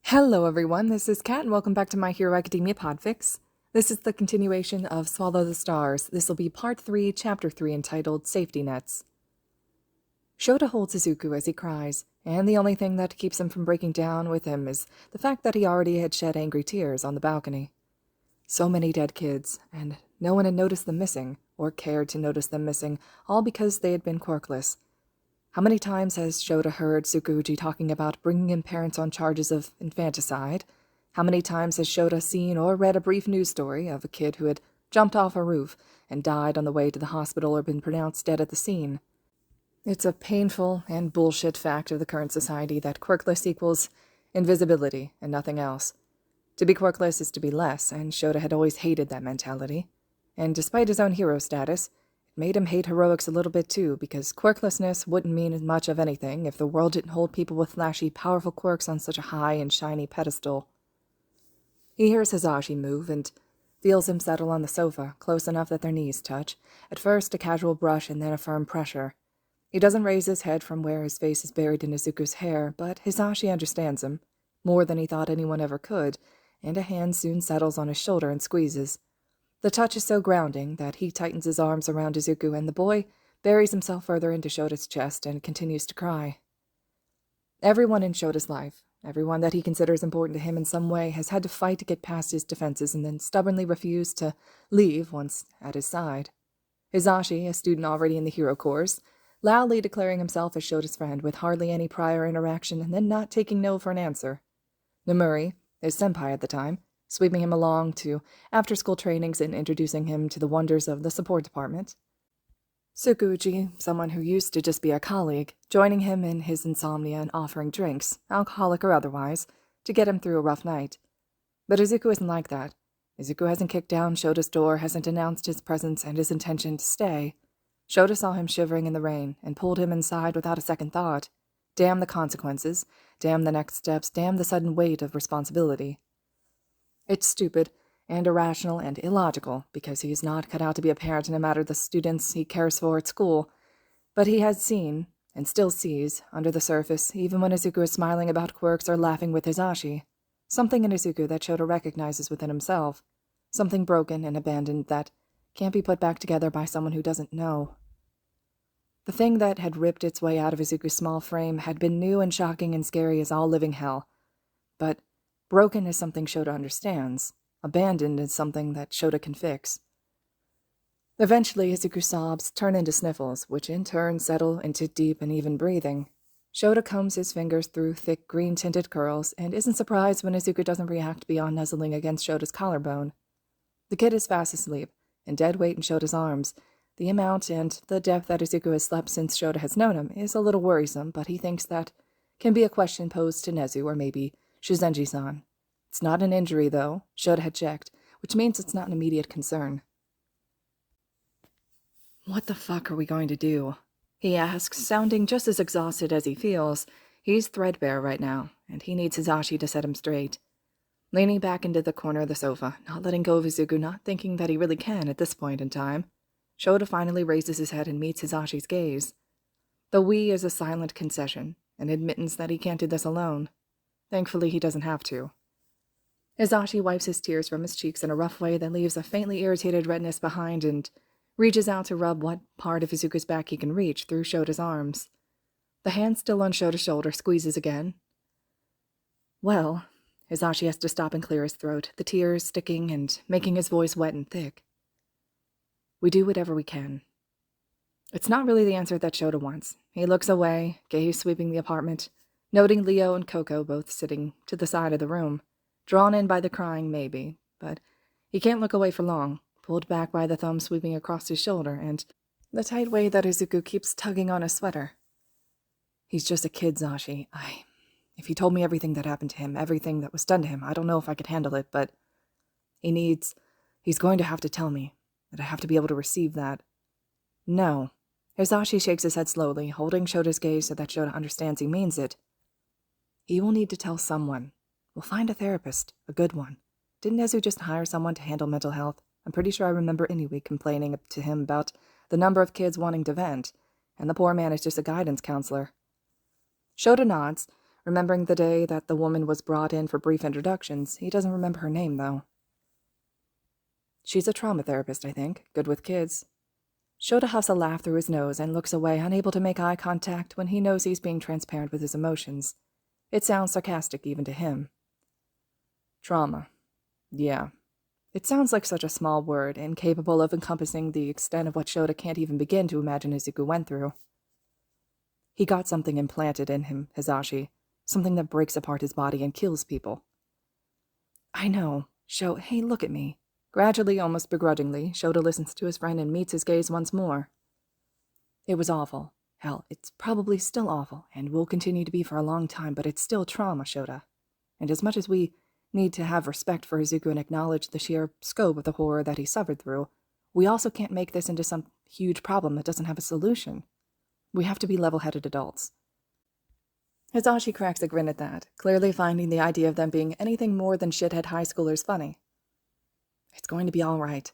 Hello everyone, this is Kat and welcome back to My Hero Academia Podfic. This is the continuation of Swallow the Stars. This will be Part 3, Chapter 3, entitled Safety Nets. Shota holds Izuku as he cries, and the only thing that keeps him from breaking down with him is the fact that he already had shed angry tears on the balcony. So many dead kids, and no one had noticed them missing, or cared to notice them missing, all because they had been quirkless. How many times has Shota heard Tsukuji talking about bringing in parents on charges of infanticide? How many times has Shota seen or read a brief news story of a kid who had jumped off a roof and died on the way to the hospital or been pronounced dead at the scene? It's a painful and bullshit fact of the current society that quirkless equals invisibility and nothing else. To be quirkless is to be less, and Shota had always hated that mentality. And despite his own hero status, made him hate heroics a little bit too, because quirklessness wouldn't mean as much of anything if the world didn't hold people with flashy, powerful quirks on such a high and shiny pedestal. He hears Hisashi move and feels him settle on the sofa, close enough that their knees touch, at first a casual brush and then a firm pressure. He doesn't raise his head from where his face is buried in Izuku's hair, but Hisashi understands him, more than he thought anyone ever could, and a hand soon settles on his shoulder and squeezes. The touch is so grounding that he tightens his arms around Izuku, and the boy buries himself further into Shota's chest and continues to cry. Everyone in Shota's life, everyone that he considers important to him in some way, has had to fight to get past his defenses and then stubbornly refuse to leave once at his side. Hisashi, a student already in the hero course, loudly declaring himself as Shota's friend with hardly any prior interaction and then not taking no for an answer. Nomuri, his senpai at the time, sweeping him along to after-school trainings and introducing him to the wonders of the support department. Tsukuji, someone who used to just be a colleague, joining him in his insomnia and offering drinks, alcoholic or otherwise, to get him through a rough night. But Izuku isn't like that. Izuku hasn't kicked down Shota's door, hasn't announced his presence and his intention to stay. Shota saw him shivering in the rain and pulled him inside without a second thought. Damn the consequences, damn the next steps, damn the sudden weight of responsibility. It's stupid and irrational and illogical, because he is not cut out to be a parent no matter the students he cares for at school. But he has seen, and still sees, under the surface, even when Izuku is smiling about quirks or laughing with Hisashi, something in Izuku that Shota recognizes within himself, something broken and abandoned that can't be put back together by someone who doesn't know. The thing that had ripped its way out of Izuku's small frame had been new and shocking and scary as all living hell. But broken is something Shota understands. Abandoned is something that Shota can fix. Eventually, Izuku's sobs turn into sniffles, which in turn settle into deep and even breathing. Shota combs his fingers through thick green-tinted curls and isn't surprised when Izuku doesn't react beyond nuzzling against Shota's collarbone. The kid is fast asleep, in dead weight in Shota's arms. The amount and the depth that Izuku has slept since Shota has known him is a little worrisome, but he thinks that can be a question posed to Nezu or maybe Shuzenji-san. It's not an injury, though, Shota had checked, which means it's not an immediate concern. "What the fuck are we going to do?" he asks, sounding just as exhausted as he feels. He's threadbare right now, and he needs Hisashi to set him straight. Leaning back into the corner of the sofa, not letting go of Izuku, not thinking that he really can at this point in time, Shota finally raises his head and meets Hisashi's gaze. The "we" is a silent concession, an admittance that he can't do this alone. Thankfully, he doesn't have to. Hisashi wipes his tears from his cheeks in a rough way that leaves a faintly irritated redness behind and reaches out to rub what part of Izuku's back he can reach through Shota's arms. The hand still on Shota's shoulder squeezes again. "Well," Hisashi has to stop and clear his throat, the tears sticking and making his voice wet and thick. "We do whatever we can." It's not really the answer that Shota wants. He looks away, gaze sweeping the apartment, noting Leo and Coco both sitting to the side of the room. Drawn in by the crying, maybe, but he can't look away for long, pulled back by the thumb sweeping across his shoulder and the tight way that Izuku keeps tugging on his sweater. "He's just a kid, Zashi. If he told me everything that happened to him, everything that was done to him, I don't know if I could handle it, but he's going to have to tell me, and I have to be able to receive that." "No." Hisashi shakes his head slowly, holding Shota's gaze so that Shota understands he means it. "He will need to tell someone. We'll find a therapist, a good one. Didn't Nezu just hire someone to handle mental health? I'm pretty sure I remember Inoue complaining to him about the number of kids wanting to vent, and the poor man is just a guidance counselor." Shota nods, remembering the day that the woman was brought in for brief introductions. He doesn't remember her name, though. She's a trauma therapist, I think, good with kids. Shota huffs a laugh through his nose and looks away, unable to make eye contact when he knows he's being transparent with his emotions. It sounds sarcastic even to him. Trauma. Yeah. It sounds like such a small word, incapable of encompassing the extent of what Shota can't even begin to imagine Izuku went through. He got something implanted in him, Hisashi. Something that breaks apart his body and kills people. I know. Hey, look at me. Gradually, almost begrudgingly, Shota listens to his friend and meets his gaze once more. It was awful. Hell, it's probably still awful, and will continue to be for a long time, but it's still trauma, Shota. And as much as we need to have respect for Izuku and acknowledge the sheer scope of the horror that he suffered through, we also can't make this into some huge problem that doesn't have a solution. We have to be level-headed adults. Hisashi cracks a grin at that, clearly finding the idea of them being anything more than shithead high schoolers funny. It's going to be all right.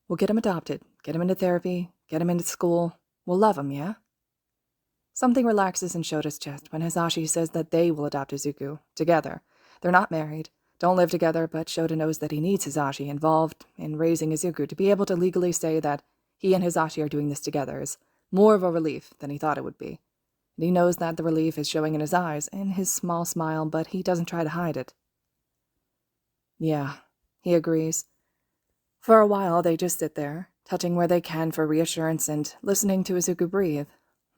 We'll get him adopted, get him into therapy, get him into school. We'll love him, yeah? Something relaxes in Shota's chest when Hisashi says that they will adopt Izuku, together. They're not married, don't live together, but Shota knows that he needs Hisashi involved in raising Izuku to be able to legally say that he and Hisashi are doing this together is more of a relief than he thought it would be. And he knows that the relief is showing in his eyes, in his small smile, but he doesn't try to hide it. Yeah, he agrees. For a while, they just sit there, touching where they can for reassurance and listening to Izuku breathe.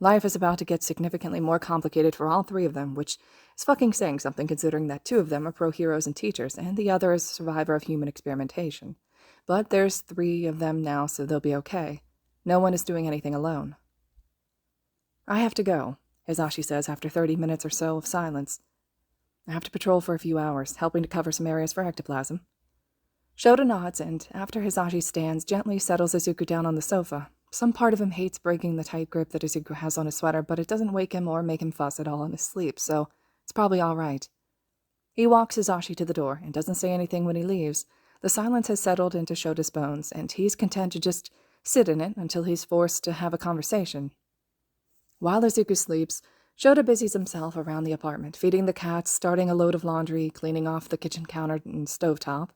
Life is about to get significantly more complicated for all three of them, which is fucking saying something considering that two of them are pro-heroes and teachers, and the other is a survivor of human experimentation. But there's three of them now, so they'll be okay. No one is doing anything alone. I have to go, Hisashi says after 30 minutes or so of silence. I have to patrol for a few hours, helping to cover some areas for ectoplasm. Shota nods, and after Hisashi stands, gently settles Izuku down on the sofa. Some part of him hates breaking the tight grip that Izuku has on his sweater, but it doesn't wake him or make him fuss at all in his sleep, so it's probably all right. He walks Hisashi to the door and doesn't say anything when he leaves. The silence has settled into Shota's bones, and he's content to just sit in it until he's forced to have a conversation. While Izuku sleeps, Shota busies himself around the apartment, feeding the cats, starting a load of laundry, cleaning off the kitchen counter and stovetop.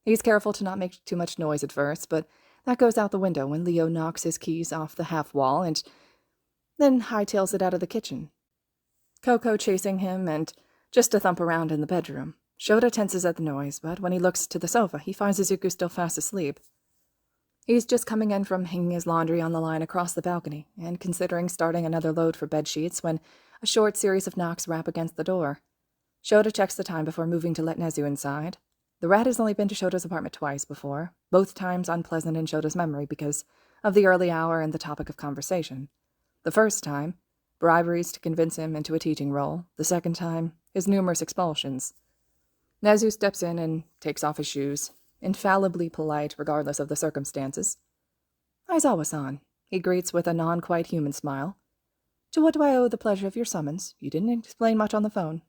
He's careful to not make too much noise at first, but that goes out the window when Leo knocks his keys off the half-wall and then hightails it out of the kitchen. Coco chasing him and just a thump around in the bedroom. Shota tenses at the noise, but when he looks to the sofa, he finds Izuku still fast asleep. He's just coming in from hanging his laundry on the line across the balcony and considering starting another load for bed sheets when a short series of knocks rap against the door. Shota checks the time before moving to let Nezu inside. The rat has only been to Shota's apartment twice before, both times unpleasant in Shota's memory because of the early hour and the topic of conversation. The first time, briberies to convince him into a teaching role. The second time, his numerous expulsions. Nezu steps in and takes off his shoes, infallibly polite regardless of the circumstances. Aizawa-san, he greets with a non-quite human smile. To what do I owe the pleasure of your summons? You didn't explain much on the phone.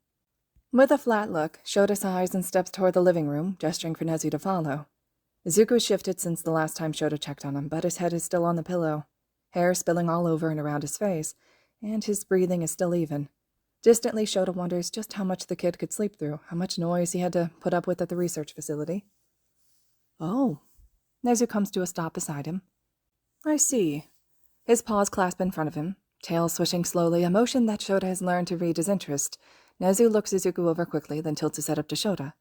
With a flat look, Shota sighs and steps toward the living room, gesturing for Nezu to follow. Izuku has shifted since the last time Shota checked on him, but his head is still on the pillow, hair spilling all over and around his face, and his breathing is still even. Distantly, Shota wonders just how much the kid could sleep through, how much noise he had to put up with at the research facility. Oh. Nezu comes to a stop beside him. I see. His paws clasp in front of him, tail swishing slowly, a motion that Shota has learned to read his interest. Nezu looks Izuku over quickly, then tilts his head up to Shota.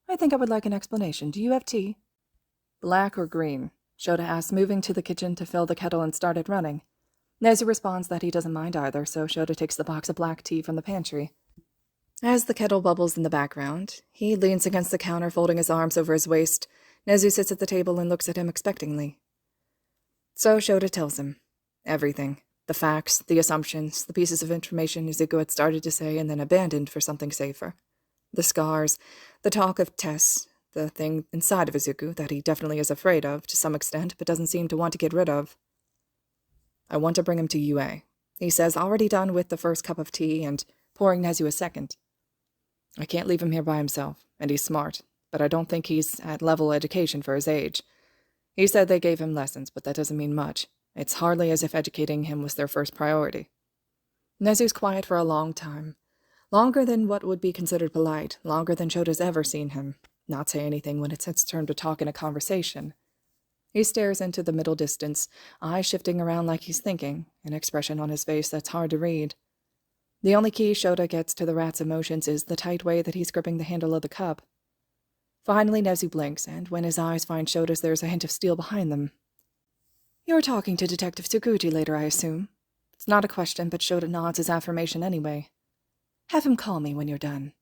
I think I would like an explanation. Do you have tea? Black or green? Shota asks, moving to the kitchen to fill the kettle and start it running. Nezu responds that he doesn't mind either, so Shota takes the box of black tea from the pantry. As the kettle bubbles in the background, he leans against the counter, folding his arms over his waist. Nezu sits at the table and looks at him expectingly. So Shota tells him everything. The facts, the assumptions, the pieces of information Izuku had started to say and then abandoned for something safer. The scars, the talk of Tess, the thing inside of Izuku that he definitely is afraid of, to some extent, but doesn't seem to want to get rid of. I want to bring him to UA, he says, already done with the first cup of tea and pouring Nezu a second. I can't leave him here by himself, and he's smart, but I don't think he's at level education for his age. He said they gave him lessons, but that doesn't mean much. It's hardly as if educating him was their first priority. Nezu's quiet for a long time Longer than what would be considered polite, longer than Shota's ever seen him. Not say anything when it's his turn to talk in a conversation. He stares into the middle distance, eyes shifting around like he's thinking, an expression on his face that's hard to read. The only key Shota gets to the rat's emotions is the tight way that he's gripping the handle of the cup. Finally, Nezu blinks, and when his eyes find Shota's, there's a hint of steel behind them. "You're talking to Detective Tsukuji later, I assume?" It's not a question, but Shota nods his affirmation anyway. "Have him call me when you're done."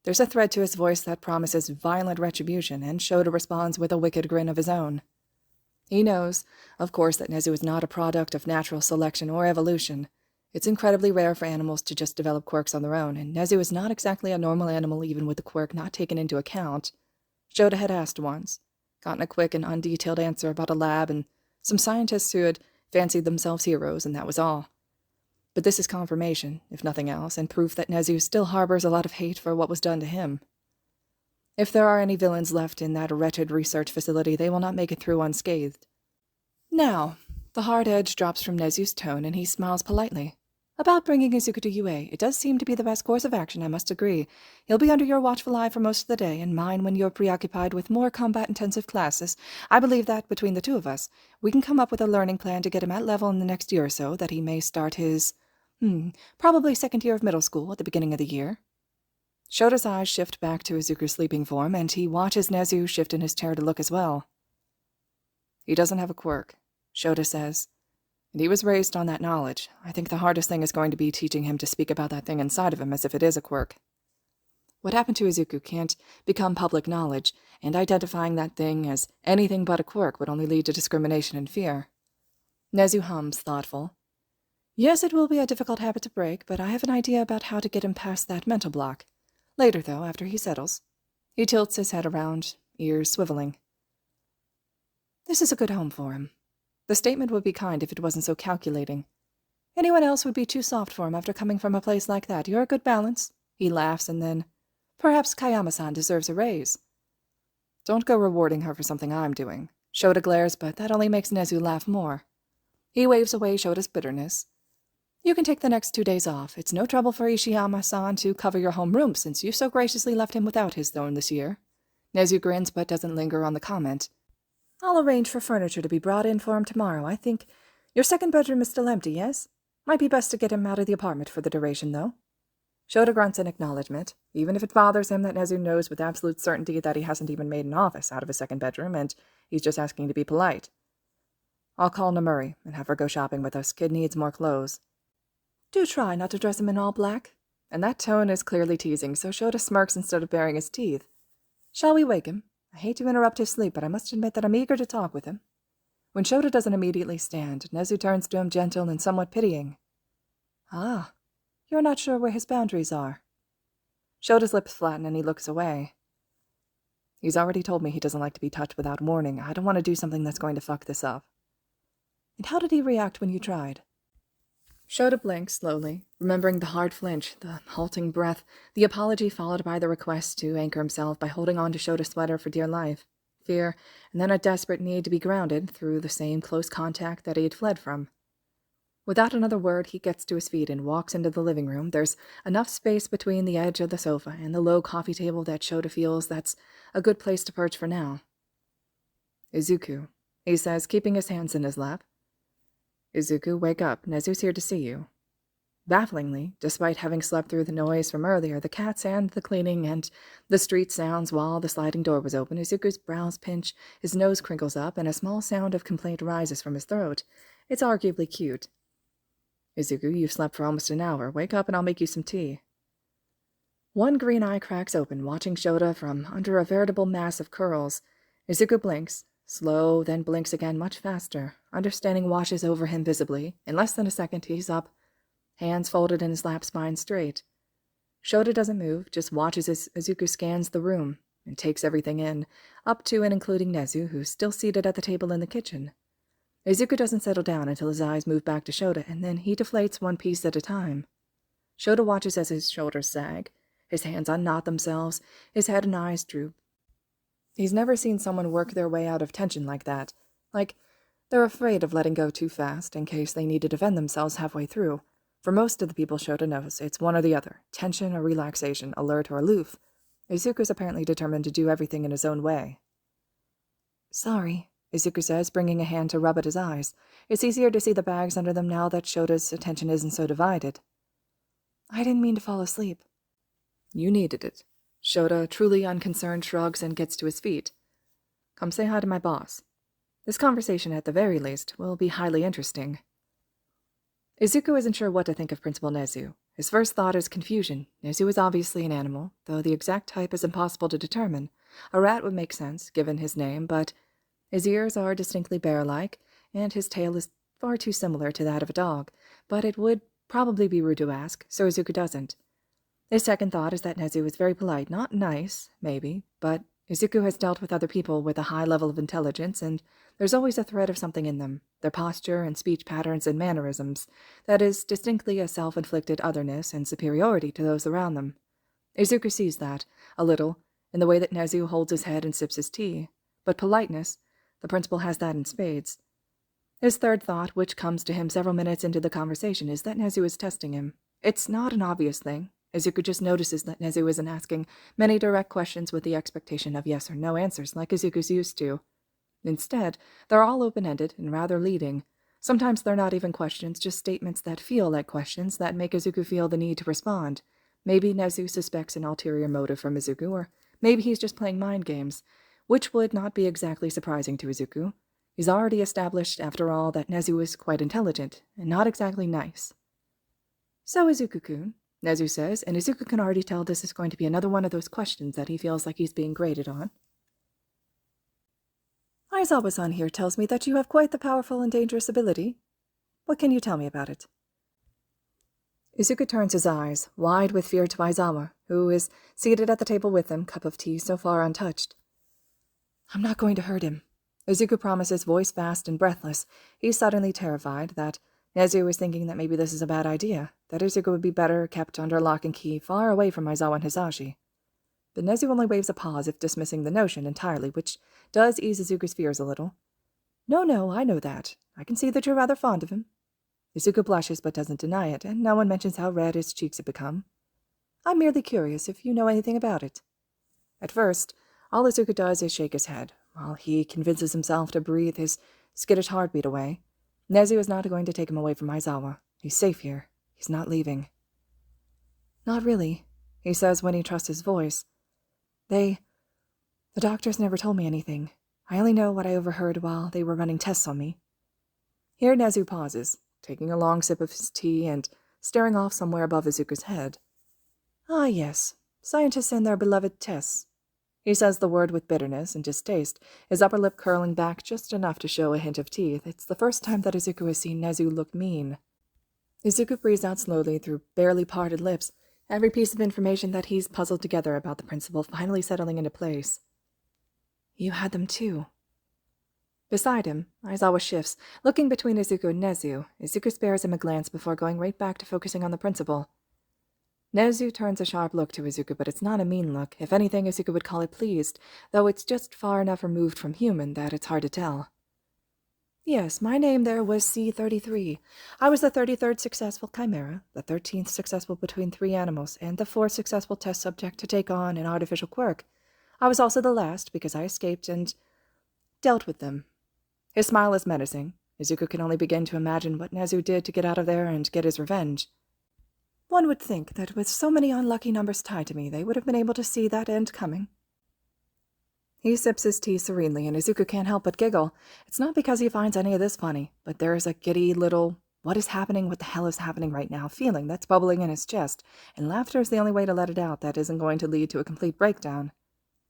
There's a thread to his voice that promises violent retribution, and Shota responds with a wicked grin of his own. He knows, of course, that Nezu is not a product of natural selection or evolution. It's incredibly rare for animals to just develop quirks on their own, and Nezu is not exactly a normal animal even with the quirk not taken into account. Shota had asked once, gotten a quick and undetailed answer about a lab and some scientists who had fancied themselves heroes, and that was all. But this is confirmation, if nothing else, and proof that Nezu still harbors a lot of hate for what was done to him. If there are any villains left in that wretched research facility, they will not make it through unscathed. Now, the hard edge drops from Nezu's tone, and he smiles politely. "About bringing Izuku to UA, it does seem to be the best course of action, I must agree. He'll be under your watchful eye for most of the day, and mine when you're preoccupied with more combat-intensive classes. I believe that, between the two of us, we can come up with a learning plan to get him at level in the next year or so, that he may start his, probably second year of middle school at the beginning of the year." Shota's eyes shift back to Izuku's sleeping form, and he watches Nezu shift in his chair to look as well. "He doesn't have a quirk," Shota says. "And he was raised on that knowledge. I think the hardest thing is going to be teaching him to speak about that thing inside of him as if it is a quirk. What happened to Izuku can't become public knowledge, and identifying that thing as anything but a quirk would only lead to discrimination and fear." Nezu hums, thoughtful. "Yes, it will be a difficult habit to break, but I have an idea about how to get him past that mental block. Later, though, after he settles." He tilts his head around, ears swiveling. "This is a good home for him." The statement would be kind if it wasn't so calculating. "Anyone else would be too soft for him after coming from a place like that. You're a good balance." He laughs, and then, "Perhaps Kayama-san deserves a raise." "Don't go rewarding her for something I'm doing." Shota glares, but that only makes Nezu laugh more. He waves away Shota's bitterness. "You can take the next 2 days off. It's no trouble for Ishiyama-san to cover your home room since you so graciously left him without his throne this year." Nezu grins but doesn't linger on the comment. "I'll arrange for furniture to be brought in for him tomorrow. I think your second bedroom is still empty, yes? Might be best to get him out of the apartment for the duration, though." Shota grunts in acknowledgement, even if it bothers him that Nezu knows with absolute certainty that he hasn't even made an office out of his second bedroom, and he's just asking to be polite. "I'll call Namuri and have her go shopping with us. Kid needs more clothes." "Do try not to dress him in all black." And that tone is clearly teasing, so Shota smirks instead of baring his teeth. "Shall we wake him? I hate to interrupt his sleep, but I must admit that I'm eager to talk with him." When Shota doesn't immediately stand, Nezu turns to him gentle and somewhat pitying. "Ah, you're not sure where his boundaries are." Shota's lips flatten and he looks away. "He's already told me he doesn't like to be touched without warning. I don't want to do something that's going to fuck this up." "And how did he react when you tried?" Shota blinks slowly, remembering the hard flinch, the halting breath, the apology followed by the request to anchor himself by holding on to Shota's sweater for dear life, fear, and then a desperate need to be grounded through the same close contact that he had fled from. Without another word, he gets to his feet and walks into the living room. There's enough space between the edge of the sofa and the low coffee table that Shota feels that's a good place to perch for now. "Izuku," he says, keeping his hands in his lap. "Izuku, wake up. Nezu's here to see you." Bafflingly, despite having slept through the noise from earlier, the cats and the cleaning and the street sounds while the sliding door was open, Izuku's brows pinch, his nose crinkles up, and a small sound of complaint rises from his throat. It's arguably cute. "Izuku, you've slept for almost an hour. Wake up and I'll make you some tea." One green eye cracks open, watching Shota from under a veritable mass of curls. Izuku blinks. Slow, then blinks again much faster. Understanding washes over him visibly. In less than a second, he's up, hands folded in his lap, spine straight. Shota doesn't move, just watches as Izuku scans the room and takes everything in, up to and including Nezu, who's still seated at the table in the kitchen. Izuku doesn't settle down until his eyes move back to Shota, and then he deflates one piece at a time. Shota watches as his shoulders sag, his hands unknot themselves, his head and eyes droop. He's never seen someone work their way out of tension like that. Like, they're afraid of letting go too fast in case they need to defend themselves halfway through. For most of the people Shota knows, it's one or the other, tension or relaxation, alert or aloof. Izuku's apparently determined to do everything in his own way. Sorry, Izuku says, bringing a hand to rub at his eyes. It's easier to see the bags under them now that Shota's attention isn't so divided. I didn't mean to fall asleep. You needed it. Shota, truly unconcerned, shrugs and gets to his feet. Come say hi to my boss. This conversation, at the very least, will be highly interesting. Izuku isn't sure what to think of Principal Nezu. His first thought is confusion. Nezu is obviously an animal, though the exact type is impossible to determine. A rat would make sense, given his name, but his ears are distinctly bear-like, and his tail is far too similar to that of a dog, but it would probably be rude to ask, so Izuku doesn't. His second thought is that Nezu is very polite, not nice, maybe, but Izuku has dealt with other people with a high level of intelligence, and there's always a thread of something in them, their posture and speech patterns and mannerisms, that is distinctly a self-inflicted otherness and superiority to those around them. Izuku sees that, a little, in the way that Nezu holds his head and sips his tea, but politeness, the principal has that in spades. His third thought, which comes to him several minutes into the conversation, is that Nezu is testing him. It's not an obvious thing. Izuku just notices that Nezu isn't asking many direct questions with the expectation of yes or no answers like Izuku's used to. Instead, they're all open-ended and rather leading. Sometimes they're not even questions, just statements that feel like questions that make Izuku feel the need to respond. Maybe Nezu suspects an ulterior motive from Izuku, or maybe he's just playing mind games, which would not be exactly surprising to Izuku. He's already established, after all, that Nezu is quite intelligent, and not exactly nice. So, Izuku-kun, Nezu says, and Izuku can already tell this is going to be another one of those questions that he feels like he's being graded on. Aizawa-san here tells me that you have quite the powerful and dangerous ability. What can you tell me about it? Izuku turns his eyes, wide with fear, to Aizawa, who is seated at the table with him, cup of tea so far untouched. I'm not going to hurt him, Izuku promises, voice fast and breathless. He's suddenly terrified that Nezu is thinking that maybe this is a bad idea, that Izuku would be better kept under lock and key, far away from Aizawa and Hisashi. But Nezu only waves a pause, if dismissing the notion entirely, which does ease Izuku's fears a little. No, I know that. I can see that you're rather fond of him. Izuku blushes but doesn't deny it, and no one mentions how red his cheeks have become. I'm merely curious if you know anything about it. At first, all Izuku does is shake his head, while he convinces himself to breathe his skittish heartbeat away. Nezu is not going to take him away from Aizawa. He's safe here. He's not leaving. Not really, he says when he trusts his voice. The doctors never told me anything. I only know what I overheard while they were running tests on me. Here Nezu pauses, taking a long sip of his tea and staring off somewhere above Izuku's head. Ah, yes, scientists and their beloved tests. He says the word with bitterness and distaste, his upper lip curling back just enough to show a hint of teeth. It's the first time that Izuku has seen Nezu look mean. Izuku breathes out slowly through barely parted lips, every piece of information that he's puzzled together about the principal finally settling into place. You had them too. Beside him, Aizawa shifts, looking between Izuku and Nezu. Izuku spares him a glance before going right back to focusing on the principal. Nezu turns a sharp look to Izuku, but it's not a mean look. If anything, Izuku would call it pleased, though it's just far enough removed from human that it's hard to tell. Yes, my name there was C-33. I was the 33rd successful chimera, the 13th successful between 3 animals, and the 4th successful test subject to take on an artificial quirk. I was also the last because I escaped and dealt with them. His smile is menacing. Izuku can only begin to imagine what Nezu did to get out of there and get his revenge. One would think that with so many unlucky numbers tied to me, they would have been able to see that end coming. He sips his tea serenely, and Izuku can't help but giggle. It's not because he finds any of this funny, but there is a giddy little, what the hell is happening right now feeling that's bubbling in his chest, and laughter is the only way to let it out that isn't going to lead to a complete breakdown.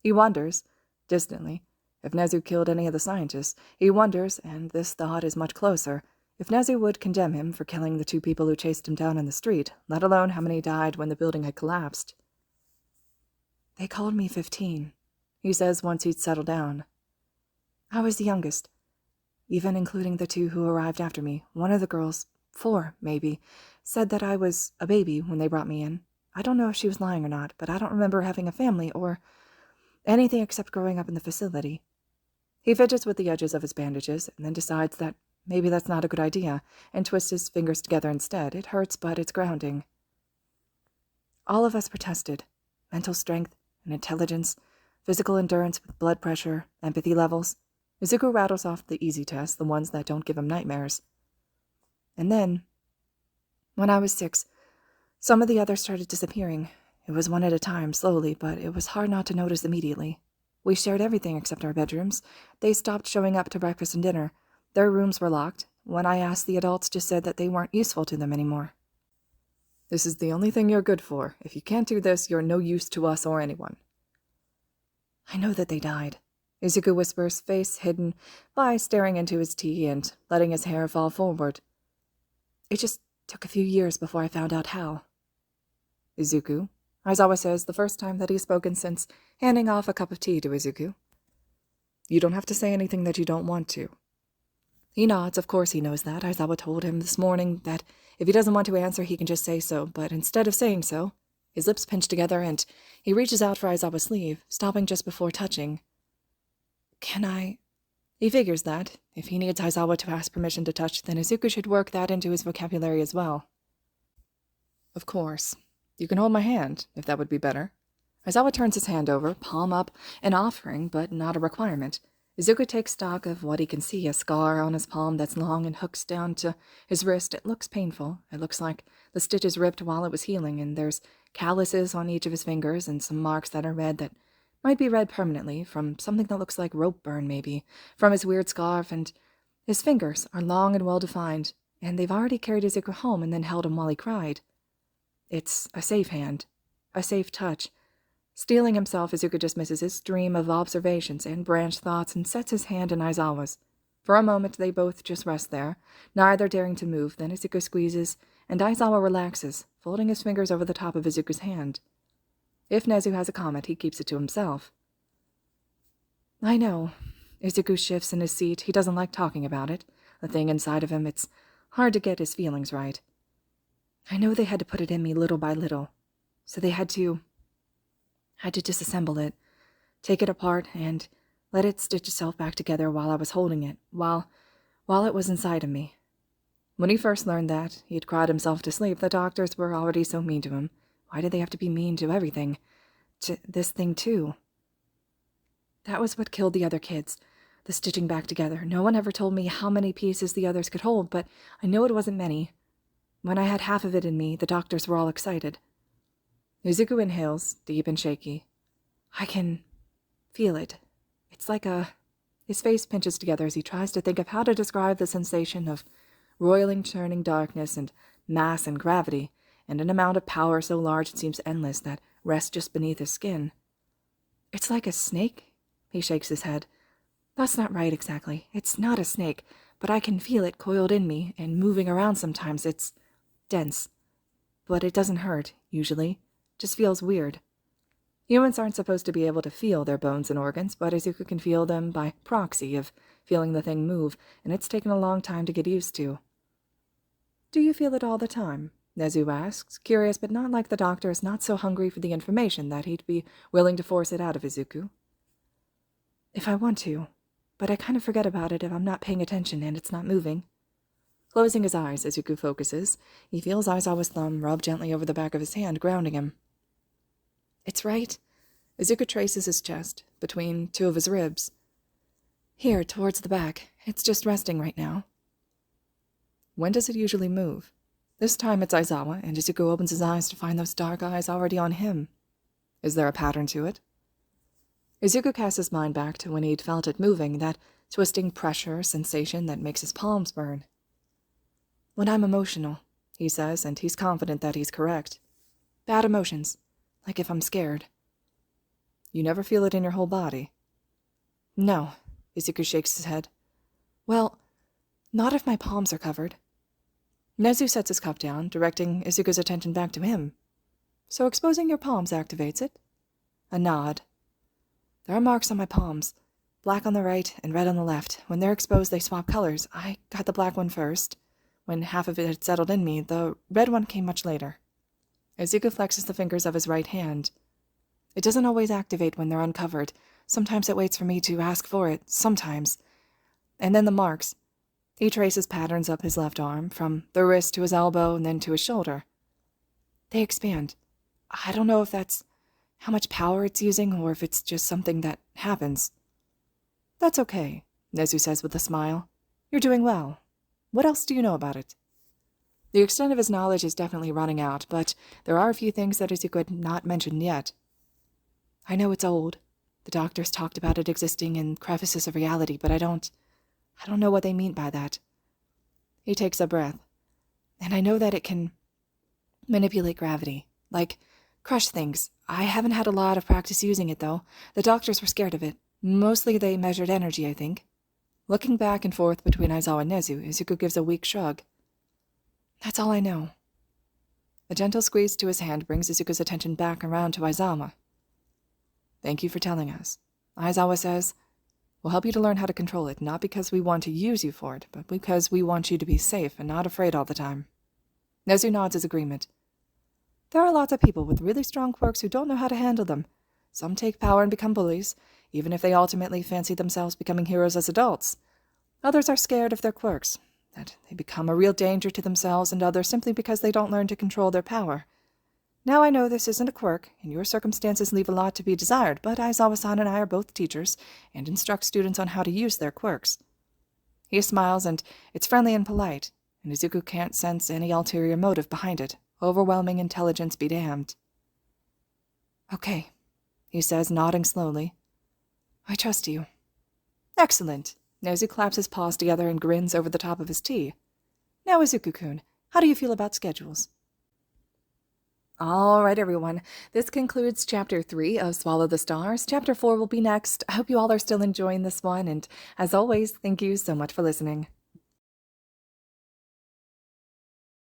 He wonders, distantly, if Nezu killed any of the scientists. He wonders, and this thought is much closer, if Nezu would condemn him for killing the 2 people who chased him down in the street, let alone how many died when the building had collapsed. They called me 15, he says once he'd settled down. I was the youngest, even including the 2 who arrived after me. One of the girls, 4 maybe, said that I was a baby when they brought me in. I don't know if she was lying or not, but I don't remember having a family or anything except growing up in the facility. He fidgets with the edges of his bandages and then decides that maybe that's not a good idea, and twists his fingers together instead. It hurts, but it's grounding. All of us were tested. Mental strength and intelligence, physical endurance with blood pressure, empathy levels. Izuku rattles off the easy tests, the ones that don't give him nightmares. And then, when I was 6, some of the others started disappearing. It was one at a time, slowly, but it was hard not to notice immediately. We shared everything except our bedrooms. They stopped showing up to breakfast and dinner. Their rooms were locked. When I asked, the adults just said that they weren't useful to them anymore. This is the only thing you're good for. If you can't do this, you're no use to us or anyone. I know that they died, Izuku whispers, face hidden by staring into his tea and letting his hair fall forward. It just took a few years before I found out how. Izuku, Aizawa says, the first time that he's spoken since handing off a cup of tea to Izuku. You don't have to say anything that you don't want to. He nods. Of course he knows that. Aizawa told him this morning that if he doesn't want to answer, he can just say so, but instead of saying so, his lips pinch together and he reaches out for Aizawa's sleeve, stopping just before touching. Can I? He figures that, if he needs Aizawa to ask permission to touch, then Izuku should work that into his vocabulary as well. Of course. You can hold my hand, if that would be better. Aizawa turns his hand over, palm up, an offering, but not a requirement. Izuku takes stock of what he can see, a scar on his palm that's long and hooks down to his wrist. It looks painful. It looks like the stitches ripped while it was healing, and there's calluses on each of his fingers and some marks that are red that might be red permanently, from something that looks like rope burn maybe, from his weird scarf, and his fingers are long and well-defined, and they've already carried Izuku home and then held him while he cried. It's a safe hand, a safe touch. Steeling himself, Izuku dismisses his stream of observations and branched thoughts and sets his hand in Aizawa's. For a moment they both just rest there, neither daring to move. Then Izuku squeezes, and Aizawa relaxes, folding his fingers over the top of Izuku's hand. If Nezu has a comment, he keeps it to himself. I know. Izuku shifts in his seat. He doesn't like talking about it. The thing inside of him, it's hard to get his feelings right. I know they had to put it in me little by little. So they had to disassemble it, take it apart, and let it stitch itself back together while I was holding it, while it was inside of me. When he first learned that, he had cried himself to sleep. The doctors were already so mean to him. Why did they have to be mean to everything? To this thing, too? That was what killed the other kids, the stitching back together. No one ever told me how many pieces the others could hold, but I know it wasn't many. When I had half of it in me, the doctors were all excited. Nezu inhales, deep and shaky. I can feel it. It's like His face pinches together as he tries to think of how to describe the sensation of roiling, churning darkness and mass and gravity, and an amount of power so large it seems endless that rests just beneath his skin. It's like a snake? He shakes his head. That's not right exactly. It's not a snake, but I can feel it coiled in me and moving around sometimes. It's dense. But it doesn't hurt, usually. Just feels weird. Humans aren't supposed to be able to feel their bones and organs, but Izuku can feel them by proxy of feeling the thing move, and it's taken a long time to get used to. Do you feel it all the time? Nezu asks, curious but not like the doctor is not so hungry for the information that he'd be willing to force it out of Izuku. If I want to, but I kind of forget about it if I'm not paying attention and it's not moving. Closing his eyes, Izuku focuses. He feels Aizawa's thumb rub gently over the back of his hand, grounding him. It's right. Izuku traces his chest, between two of his ribs. Here, towards the back. It's just resting right now. When does it usually move? This time it's Aizawa, and Izuku opens his eyes to find those dark eyes already on him. Is there a pattern to it? Izuku casts his mind back to when he'd felt it moving, that twisting pressure sensation that makes his palms burn. When I'm emotional, he says, and he's confident that he's correct. Bad emotions. Like if I'm scared. You never feel it in your whole body? No, Izuku shakes his head. Well, not if my palms are covered. Nezu sets his cup down, directing Izuku's attention back to him. So exposing your palms activates it? A nod. There are marks on my palms. Black on the right and red on the left. When they're exposed, they swap colors. I got the black one first. When half of it had settled in me, the red one came much later. Izuku flexes the fingers of his right hand. It doesn't always activate when they're uncovered. Sometimes it waits for me to ask for it. Sometimes. And then the marks. He traces patterns up his left arm, from the wrist to his elbow and then to his shoulder. They expand. I don't know if that's how much power it's using or if it's just something that happens. That's okay, Nezu says with a smile. You're doing well. What else do you know about it? The extent of his knowledge is definitely running out, but there are a few things that Izuku had not mentioned yet. I know it's old. The doctors talked about it existing in crevices of reality, but I don't know what they mean by that. He takes a breath. And I know that it can manipulate gravity, like crush things. I haven't had a lot of practice using it, though. The doctors were scared of it. Mostly they measured energy, I think. Looking back and forth between Aizawa and Nezu, Izuku gives a weak shrug. That's all I know. A gentle squeeze to his hand brings Izuku's attention back around to Aizawa. Thank you for telling us. Aizawa says, we'll help you to learn how to control it, not because we want to use you for it, but because we want you to be safe and not afraid all the time. Nezu nods his agreement. There are lots of people with really strong quirks who don't know how to handle them. Some take power and become bullies, even if they ultimately fancy themselves becoming heroes as adults. Others are scared of their quirks, that they become a real danger to themselves and others simply because they don't learn to control their power. Now I know this isn't a quirk, and your circumstances leave a lot to be desired, but Aizawa-san and I are both teachers, and instruct students on how to use their quirks. He smiles, and it's friendly and polite, and Izuku can't sense any ulterior motive behind it. Overwhelming intelligence be damned. Okay, he says, nodding slowly. I trust you. Excellent. Nezu claps his paws together and grins over the top of his tea. Now, Izuku-kun, how do you feel about schedules? All right, everyone. This concludes Chapter 3 of Swallow the Stars. Chapter 4 will be next. I hope you all are still enjoying this one, and as always, thank you so much for listening.